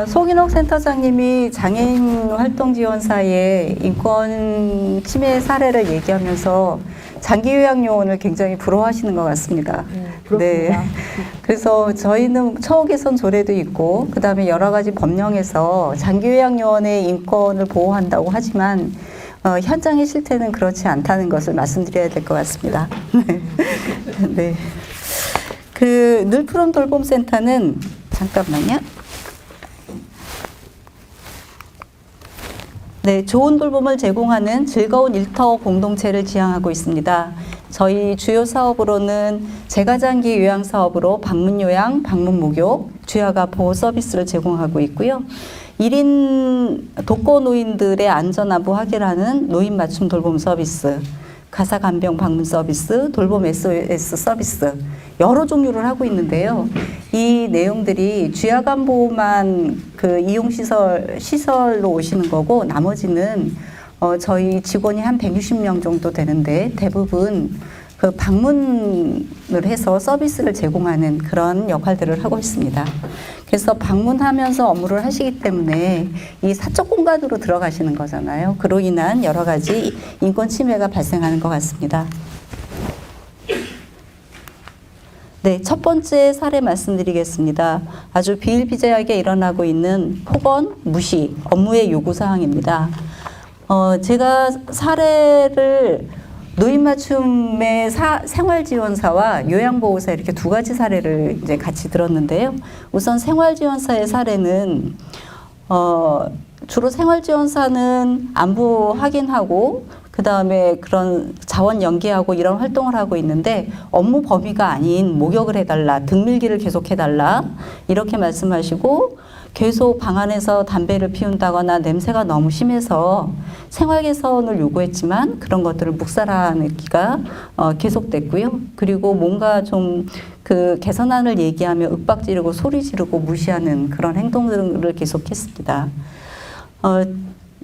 송인옥 센터장님이 장애인 활동 지원사의 인권 침해 사례를 얘기하면서 장기요양요원을 굉장히 부러워하시는 것 같습니다. 부럽습니다. 네. 그래서 저희는 처우 개선 조례도 있고, 그 다음에 여러 가지 법령에서 장기요양요원의 인권을 보호한다고 하지만, 현장의 실태는 그렇지 않다는 것을 말씀드려야 될 것 같습니다. 네. 그 늘푸른 돌봄센터는 잠깐만요. 네, 좋은 돌봄을 제공하는 즐거운 일터 공동체를 지향하고 있습니다. 저희 주요 사업으로는 재가장기 요양 사업으로 방문 요양, 방문 목욕, 주야가 보호 서비스를 제공하고 있고요. 1인 독거 노인들의 안전하부 확인하는 노인 맞춤 돌봄 서비스, 가사 간병 방문 서비스, 돌봄 SOS 서비스 여러 종류를 하고 있는데요. 이 내용들이 주야간 보호만 그 이용 시설로 오시는 거고, 나머지는 저희 직원이 한 160명 정도 되는데 대부분 그 방문을 해서 서비스를 제공하는 그런 역할들을 하고 있습니다. 그래서 방문하면서 업무를 하시기 때문에 이 사적 공간으로 들어가시는 거잖아요. 그로 인한 여러 가지 인권 침해가 발생하는 것 같습니다. 네, 첫 번째 사례 말씀드리겠습니다. 아주 비일비재하게 일어나고 있는 폭언, 무시, 업무의 요구사항입니다. 제가 사례를 노인 맞춤의 생활지원사와 요양보호사 이렇게 두 가지 사례를 이제 같이 들었는데요. 우선 생활지원사의 사례는 주로 생활지원사는 안부 확인하고 그 다음에 그런 자원 연계하고 이런 활동을 하고 있는데, 업무 범위가 아닌 목욕을 해달라, 등밀기를 계속 해달라 이렇게 말씀하시고, 계속 방 안에서 담배를 피운다거나 냄새가 너무 심해서 생활 개선을 요구했지만 그런 것들을 묵살하기가 계속됐고요. 그리고 뭔가 좀 그 개선안을 얘기하며 윽박 지르고 소리 지르고 무시하는 그런 행동들을 계속했습니다.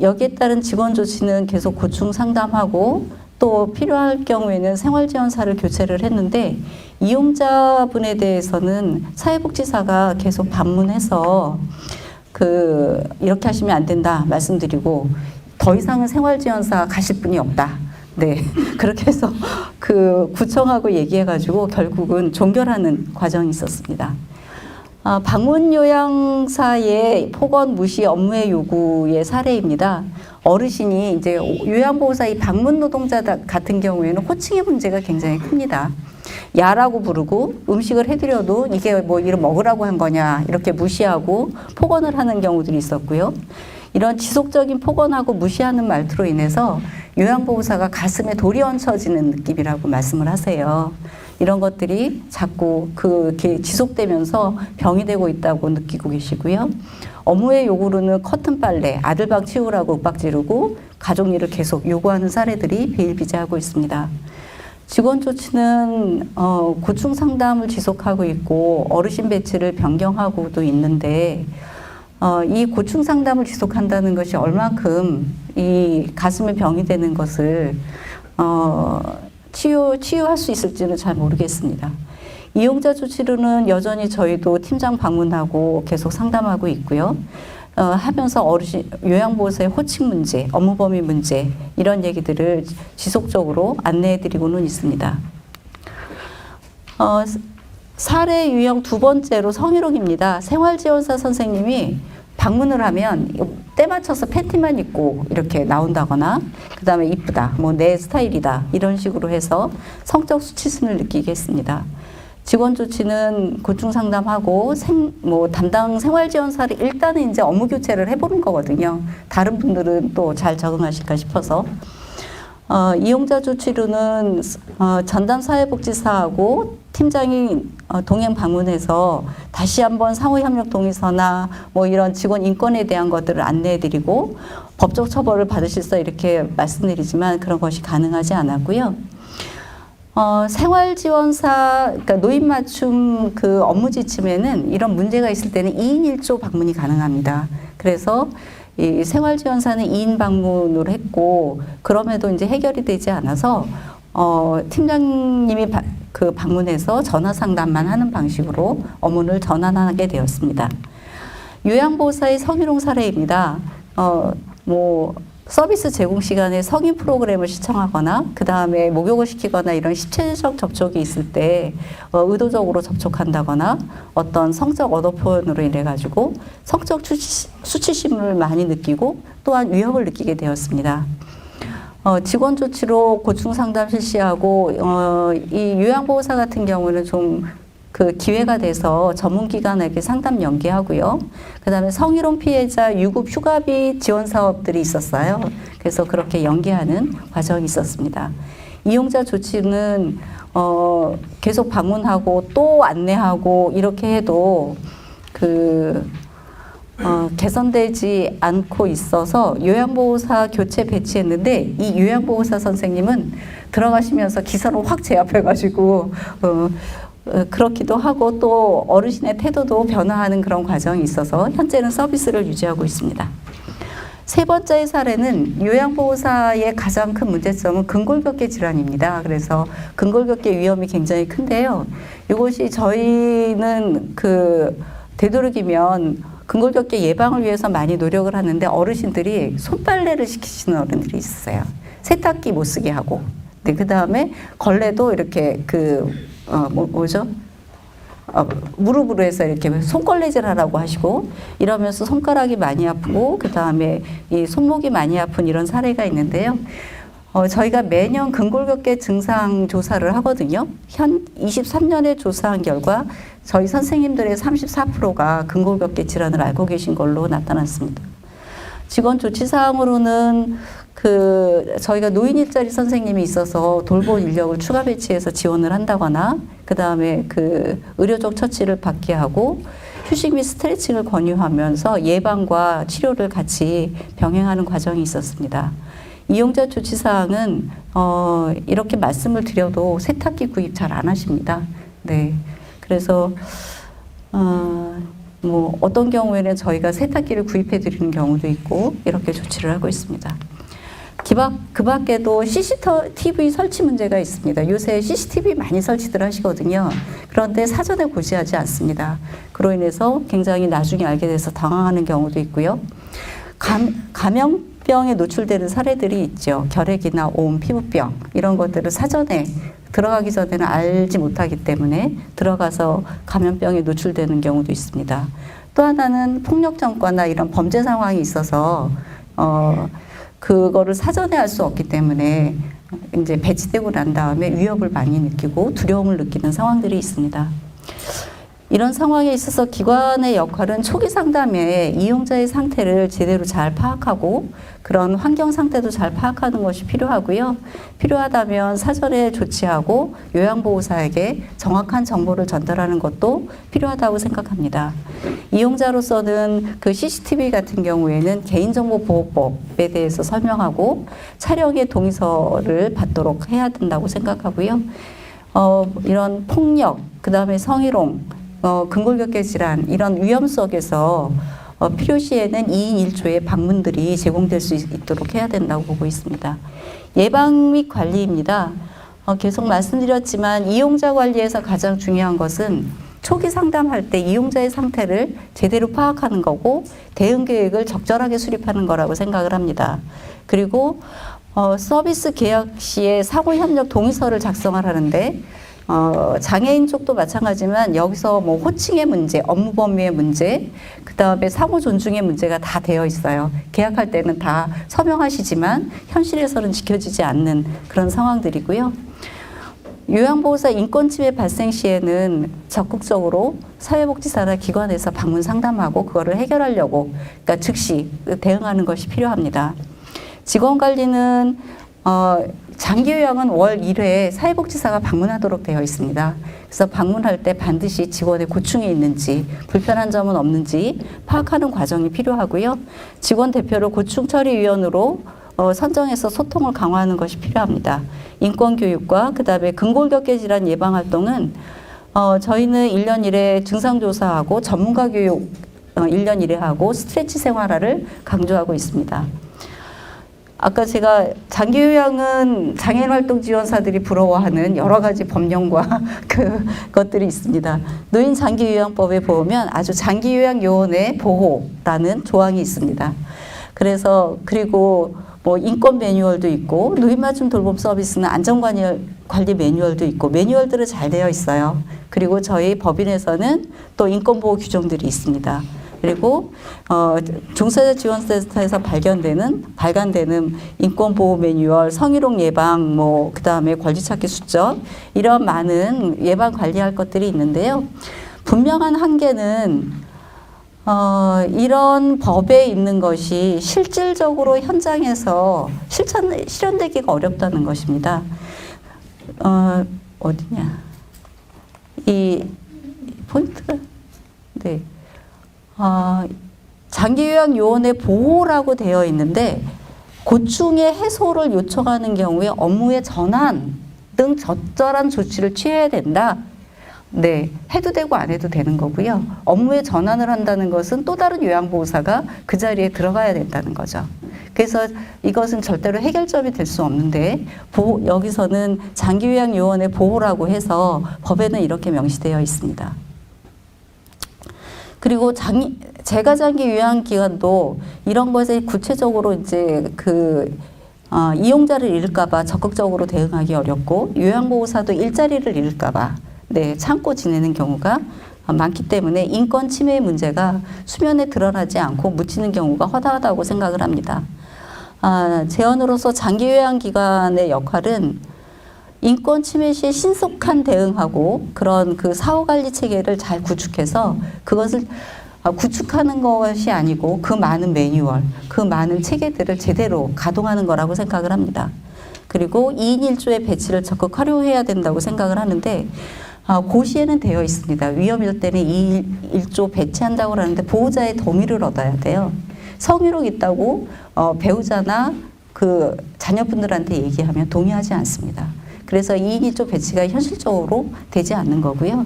여기에 따른 직원 조치는 계속 고충 상담하고, 또 필요할 경우에는 생활지원사를 교체를 했는데, 이용자분에 대해서는 사회복지사가 계속 방문해서 이렇게 하시면 안 된다 말씀드리고, 더 이상은 생활지원사 가실 분이 없다. 네. 그렇게 해서 구청하고 얘기해가지고 결국은 종결하는 과정이 있었습니다. 방문 요양사의 폭언 무시 업무의 요구의 사례입니다. 어르신이 이제 요양보호사 이 방문 노동자 같은 경우에는 호칭의 문제가 굉장히 큽니다. 야라고 부르고, 음식을 해드려도 이게 뭐 이런 먹으라고 한 거냐 이렇게 무시하고 폭언을 하는 경우들이 있었고요. 이런 지속적인 폭언하고 무시하는 말투로 인해서 요양보호사가 가슴에 돌이 얹혀지는 느낌이라고 말씀을 하세요. 이런 것들이 자꾸 그게 지속되면서 병이 되고 있다고 느끼고 계시고요. 업무의 요구로는 커튼 빨래, 아들 방 치우라고 윽박 지르고 가족 일을 계속 요구하는 사례들이 비일비재하고 있습니다. 직원 조치는 고충 상담을 지속하고 있고, 어르신 배치를 변경하고도 있는데, 이 고충 상담을 지속한다는 것이 얼만큼 이 가슴에 병이 되는 것을 치유할 수 있을지는 잘 모르겠습니다. 이용자 조치로는 여전히 저희도 팀장 방문하고 계속 상담하고 있고요. 하면서 어르신 요양보호사의 호칭 문제, 업무 범위 문제 이런 얘기들을 지속적으로 안내해드리고는 있습니다. 사례 유형 두 번째로 성희롱입니다. 생활지원사 선생님이 방문을 하면 때 맞춰서 팬티만 입고 이렇게 나온다거나, 그 다음에 이쁘다, 뭐 내 스타일이다 이런 식으로 해서 성적 수치심을 느끼게 했습니다. 직원 조치는 고충 상담하고 담당 생활지원사를 일단은 이제 업무 교체를 해보는 거거든요. 다른 분들은 또 잘 적응하실까 싶어서. 이용자 조치로는 전담 사회복지사하고 팀장이 동행 방문해서 다시 한번 상호협력 동의서나 뭐 이런 직원 인권에 대한 것들을 안내해드리고, 법적 처벌을 받으실 수 이렇게 말씀드리지만 그런 것이 가능하지 않았고요. 생활지원사, 그러니까 노인 맞춤 그 업무 지침에는 이런 문제가 있을 때는 2인 1조 방문이 가능합니다. 그래서 이 생활지원사는 2인 방문을 했고, 그럼에도 이제 해결이 되지 않아서 팀장님이 방문해서 전화 상담만 하는 방식으로 업무를 전환하게 되었습니다. 요양보호사의 성희롱 사례입니다. 뭐 서비스 제공 시간에 성인 프로그램을 시청하거나 그 다음에 목욕을 시키거나 이런 신체적 접촉이 있을 때 의도적으로 접촉한다거나 어떤 성적 언어 표현으로 인해 가지고 성적 수치심을 많이 느끼고 또한 위협을 느끼게 되었습니다. 직원 조치로 고충 상담 실시하고 이 요양보호사 같은 경우는 좀 그 기회가 돼서 전문기관에게 상담 연계하고요. 그 다음에 성희롱 피해자 유급 휴가비 지원 사업들이 있었어요. 그래서 그렇게 연계하는 과정이 있었습니다. 이용자 조치는 계속 방문하고 또 안내하고 이렇게 해도 개선되지 않고 있어서 요양보호사 교체 배치했는데 이 요양보호사 선생님은 들어가시면서 기사로 확 제압해가지고 그렇기도 하고 또 어르신의 태도도 변화하는 그런 과정이 있어서 현재는 서비스를 유지하고 있습니다. 세 번째 사례는 요양보호사의 가장 큰 문제점은 근골격계 질환입니다. 그래서 근골격계 위험이 굉장히 큰데요. 이것이 저희는 되도록이면 근골격계 예방을 위해서 많이 노력을 하는데 어르신들이 손빨래를 시키시는 어른들이 있어요. 세탁기 못 쓰게 하고. 네, 그 다음에 걸레도 이렇게 무릎으로 해서 이렇게 손걸레질 하라고 하시고 이러면서 손가락이 많이 아프고 그 다음에 이 손목이 많이 아픈 이런 사례가 있는데요. 저희가 매년 근골격계 증상 조사를 하거든요. 23년에 조사한 결과 저희 선생님들의 34%가 근골격계 질환을 알고 계신 걸로 나타났습니다. 직원 조치 사항으로는 저희가 노인 일자리 선생님이 있어서 돌봄 인력을 추가 배치해서 지원을 한다거나 그 다음에 의료적 처치를 받게 하고 휴식 및 스트레칭을 권유하면서 예방과 치료를 같이 병행하는 과정이 있었습니다. 이용자 조치 사항은 이렇게 말씀을 드려도 세탁기 구입 잘 안 하십니다. 네, 그래서 뭐 어떤 경우에는 저희가 세탁기를 구입해 드리는 경우도 있고 이렇게 조치를 하고 있습니다. 그 밖에도 CCTV 설치 문제가 있습니다. 요새 CCTV 많이 설치들 하시거든요. 그런데 사전에 고지하지 않습니다. 그로 인해서 굉장히 나중에 알게 돼서 당황하는 경우도 있고요. 감염병에 노출되는 사례들이 있죠. 결핵이나 온, 피부병 이런 것들을 사전에 들어가기 전에는 알지 못하기 때문에 들어가서 감염병에 노출되는 경우도 있습니다. 또 하나는 폭력 전과나 이런 범죄 상황이 있어서 그거를 사전에 알 수 없기 때문에 이제 배치되고 난 다음에 위협을 많이 느끼고 두려움을 느끼는 상황들이 있습니다. 이런 상황에 있어서 기관의 역할은 초기 상담에 이용자의 상태를 제대로 잘 파악하고 그런 환경 상태도 잘 파악하는 것이 필요하고요. 필요하다면 사전에 조치하고 요양보호사에게 정확한 정보를 전달하는 것도 필요하다고 생각합니다. 이용자로서는 CCTV 같은 경우에는 개인정보보호법에 대해서 설명하고 촬영의 동의서를 받도록 해야 된다고 생각하고요. 이런 폭력, 그 다음에 성희롱, 근골격계 질환 이런 위험 속에서 필요시에는 2인 1조의 방문들이 제공될 수 있도록 해야 된다고 보고 있습니다. 예방 및 관리입니다. 계속 말씀드렸지만 이용자 관리에서 가장 중요한 것은 초기 상담할 때 이용자의 상태를 제대로 파악하는 거고 대응 계획을 적절하게 수립하는 거라고 생각을 합니다. 그리고 서비스 계약 시에 사고 협력 동의서를 작성을 하는데 장애인 쪽도 마찬가지지만 여기서 뭐 호칭의 문제, 업무 범위의 문제, 그 다음에 상호 존중의 문제가 다 되어 있어요. 계약할 때는 다 서명하시지만 현실에서는 지켜지지 않는 그런 상황들이고요. 요양보호사 인권침해 발생 시에는 적극적으로 사회복지사나 기관에서 방문 상담하고 그거를 해결하려고 그러니까 즉시 대응하는 것이 필요합니다. 직원관리는 장기요양은 월 1회 사회복지사가 방문하도록 되어 있습니다. 그래서 방문할 때 반드시 직원의 고충이 있는지 불편한 점은 없는지 파악하는 과정이 필요하고요. 직원 대표를 고충처리위원으로 선정해서 소통을 강화하는 것이 필요합니다. 인권교육과 그 다음에 근골격계 질환 예방활동은 저희는 1년 1회 증상조사하고 전문가 교육 1년 1회 하고 스트레치 생활화를 강조하고 있습니다. 아까 제가 장기요양은 장애인 활동 지원사들이 부러워하는 여러 가지 법령과 그것들이 있습니다. 노인 장기요양법에 보면 아주 장기요양 요원의 보호라는 조항이 있습니다. 그래서 그리고 뭐 인권 매뉴얼도 있고 노인 맞춤 돌봄 서비스는 안전관리 매뉴얼도 있고 매뉴얼들은 잘 되어 있어요. 그리고 저희 법인에서는 또 인권보호 규정들이 있습니다. 그리고 종사자 지원센터에서 발간되는 인권보호 매뉴얼, 성희롱 예방, 뭐 그다음에 권리찾기 수첩 이런 많은 예방 관리할 것들이 있는데요. 분명한 한계는 이런 법에 있는 것이 실질적으로 현장에서 실현되기가 어렵다는 것입니다. 어디냐? 이 포인트가 네. 장기요양 요원의 보호라고 되어 있는데 고충의 해소를 요청하는 경우에 업무의 전환 등 적절한 조치를 취해야 된다. 네, 해도 되고 안 해도 되는 거고요. 업무의 전환을 한다는 것은 또 다른 요양보호사가 그 자리에 들어가야 된다는 거죠. 그래서 이것은 절대로 해결점이 될 수 없는데 여기서는 장기요양 요원의 보호라고 해서 법에는 이렇게 명시되어 있습니다. 그리고 재가 장기 요양 기간도 이런 것에 구체적으로 이제 이용자를 잃을까봐 적극적으로 대응하기 어렵고 요양보호사도 일자리를 잃을까봐 네, 참고 지내는 경우가 많기 때문에 인권 침해의 문제가 수면에 드러나지 않고 묻히는 경우가 허다하다고 생각을 합니다. 재원으로서 장기요양기관의 역할은 인권 침해 시에 신속한 대응하고 그런 그 사후관리 체계를 잘 구축해서 그것을 구축하는 것이 아니고 그 많은 매뉴얼, 그 많은 체계들을 제대로 가동하는 거라고 생각을 합니다. 그리고 2인 1조의 배치를 적극 활용해야 된다고 생각을 하는데 고시에는 되어 있습니다. 위험일 때는 2인 1조 배치한다고 하는데 보호자의 동의를 얻어야 돼요. 성희롱 있다고 배우자나 그 자녀분들한테 얘기하면 동의하지 않습니다. 그래서 2인 1조 배치가 현실적으로 되지 않는 거고요.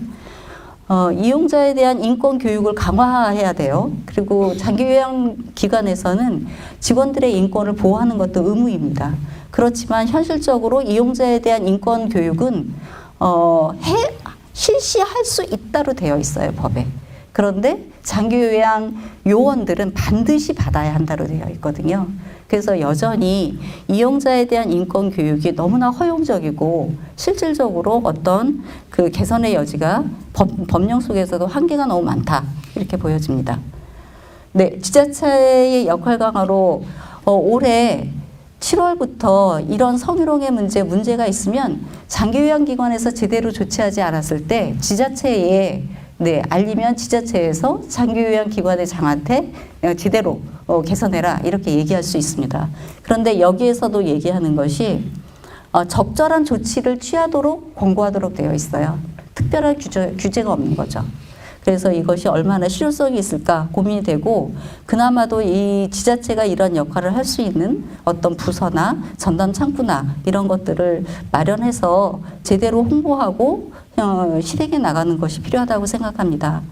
이용자에 대한 인권 교육을 강화해야 돼요. 그리고 장기요양기관에서는 직원들의 인권을 보호하는 것도 의무입니다. 그렇지만 현실적으로 이용자에 대한 인권 교육은 실시할 수 있다로 되어 있어요, 법에. 그런데 장기요양 요원들은 반드시 받아야 한다로 되어 있거든요. 그래서 여전히 이용자에 대한 인권 교육이 너무나 허용적이고 실질적으로 어떤 그 개선의 여지가 법령 속에서도 한계가 너무 많다. 이렇게 보여집니다. 네, 지자체의 역할 강화로 올해 7월부터 이런 성희롱의 문제가 있으면 장기요양기관에서 제대로 조치하지 않았을 때 지자체에 알리면 지자체에서 장기요양기관의 장한테 제대로 개선해라 이렇게 얘기할 수 있습니다. 그런데 여기에서도 얘기하는 것이 적절한 조치를 취하도록 권고하도록 되어 있어요. 특별한 규제가 없는 거죠. 그래서 이것이 얼마나 실효성이 있을까 고민이 되고 그나마도 이 지자체가 이런 역할을 할 수 있는 어떤 부서나 전담 창구나 이런 것들을 마련해서 제대로 홍보하고 실행해 나가는 것이 필요하다고 생각합니다.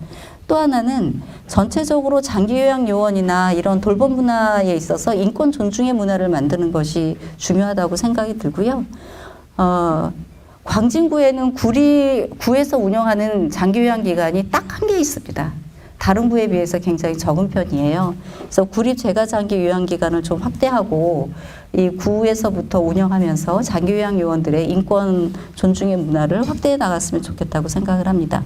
또 하나는 전체적으로 장기요양 요원이나 이런 돌봄 문화에 있어서 인권 존중의 문화를 만드는 것이 중요하다고 생각이 들고요. 광진구에는 구에서 운영하는 장기요양기관이 딱 한 개 있습니다. 다른 구에 비해서 굉장히 적은 편이에요. 그래서 구립 재가장기요양기관을 좀 확대하고 이 구에서부터 운영하면서 장기요양 요원들의 인권 존중의 문화를 확대해 나갔으면 좋겠다고 생각을 합니다.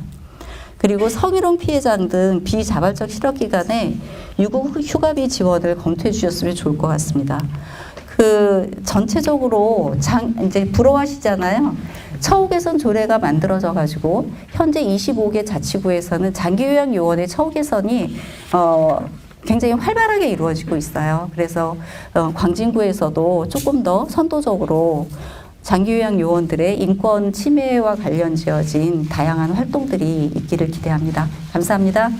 그리고 성희롱 피해자 등 비자발적 실업기관에 유급 휴가비 지원을 검토해 주셨으면 좋을 것 같습니다. 전체적으로 이제 부러워하시잖아요. 처우 개선 조례가 만들어져 가지고 현재 25개 자치구에서는 장기요양 요원의 처우 개선이 굉장히 활발하게 이루어지고 있어요. 그래서 광진구에서도 조금 더 선도적으로 장기요양 요원들의 인권 침해와 관련 지어진 다양한 활동들이 있기를 기대합니다. 감사합니다.